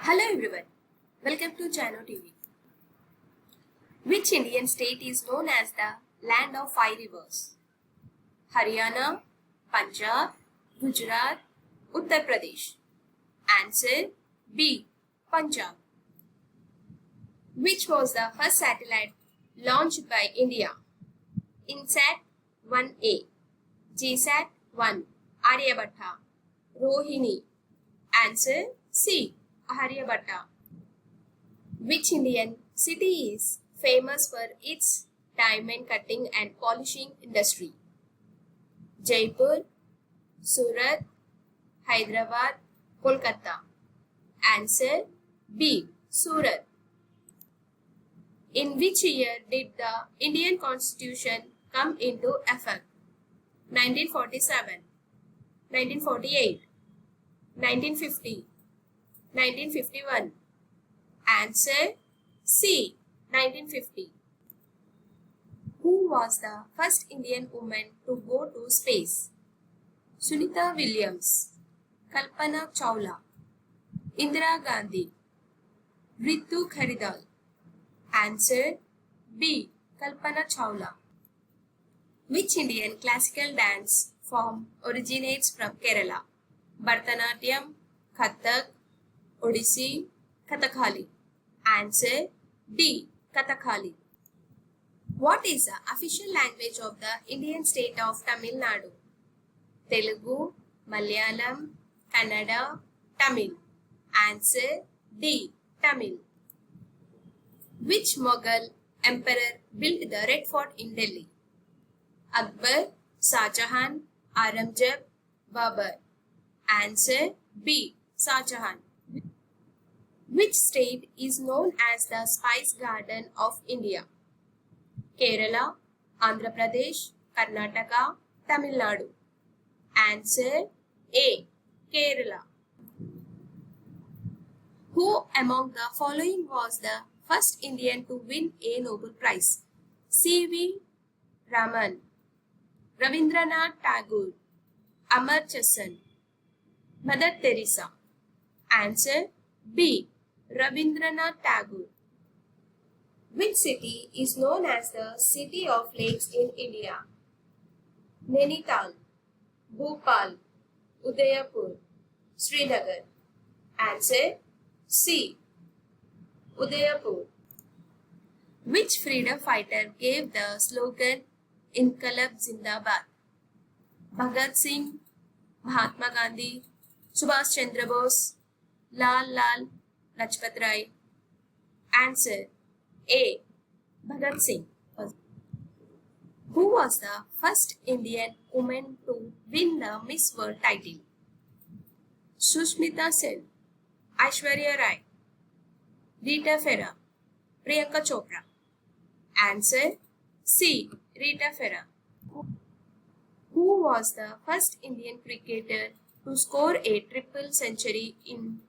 Hello everyone, welcome to Chano TV. Which Indian state is known as the land of five rivers? Haryana, Punjab, Gujarat, Uttar Pradesh. Answer B. Punjab. Which was the first satellite launched by India? INSAT 1A, GSAT 1, Aryabhatta, Rohini. Answer C. Aryabhatta. Which Indian city is famous for its diamond cutting and polishing industry? Jaipur, Surat, Hyderabad, Kolkata. Answer B. Surat. In which year did the Indian Constitution come into effect? 1947, 1948, 1950, 1951. Answer C. 1950. Who was the first Indian woman to go to space? Sunita Williams, Kalpana Chawla, Indira Gandhi, Ritu Kharidal. Answer B. Kalpana Chawla. Which Indian classical dance form originates from Kerala? Bharatanatyam, Kathak, Odissi, Kathakali. Answer D. Kathakali. What is the official language of the Indian state of Tamil Nadu? Telugu, Malayalam, Kannada, Tamil. Answer D. Tamil. Which Mughal emperor built the Red Fort in Delhi? Akbar, Shah Jahan, Aurangzeb, Babur. Answer B. Shah Jahan. Which state is known as the Spice Garden of India? Kerala, Andhra Pradesh, Karnataka, Tamil Nadu. Answer A. Kerala. Who among the following was the first Indian to win a Nobel Prize? C.V. Raman, Rabindranath Tagore, Amartya Sen, Mother Teresa. Answer B. Rabindranath Tagore. Which city is known as the City of Lakes in India? Nainital, Bhopal, Udaipur, Srinagar. Answer C. Udaipur. Which freedom fighter gave the slogan Inqilab Zindabad? Bhagat Singh, Mahatma Gandhi, Subhash Chandra Bose, Lal Lajpat Rai. Answer A. Bhagat Singh. Who was the first Indian woman to win the Miss World title? Sushmita Sen, Aishwarya Rai, Rita Ferra, Priyanka Chopra. Answer C. Rita Ferra. Who was the first Indian cricketer to score a triple century in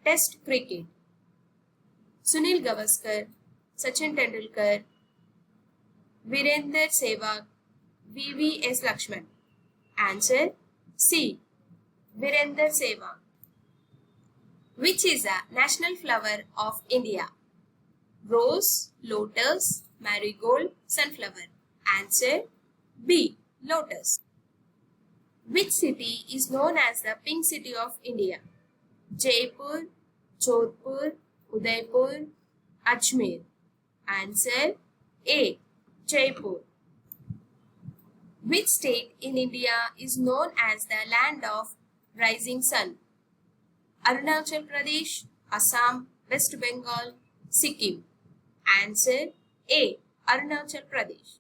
Test cricket? Sunil Gavaskar, Sachin Tendulkar, Virender Sehwag, V.V.S. Lakshman. Answer C. Virender Sehwag. Which is the national flower of India? Rose, lotus, marigold, sunflower. Answer B. Lotus. Which city is known as the Pink City of India? Jaipur, Jodhpur, Udaipur, Ajmer. Answer A. Jaipur. Which state in India is known as the land of rising sun? Arunachal Pradesh, Assam, West Bengal, Sikkim. Answer A. Arunachal Pradesh.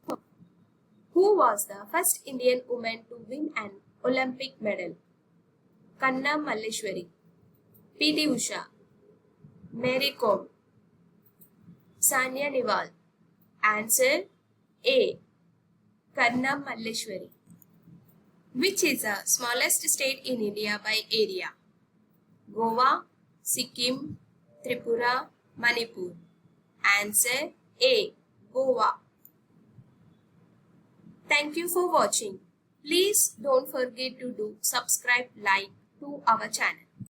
Who was the first Indian woman to win an Olympic medal? Kanna Malleshwari, P.T. Usha, Mary Kom, Sania Nehwal. Answer A. Kanna Malleshwari. Which is the smallest state in India by area? Goa, Sikkim, Tripura, Manipur. Answer A. Goa. Thank you for watching. Please don't forget to do subscribe, like to our channel.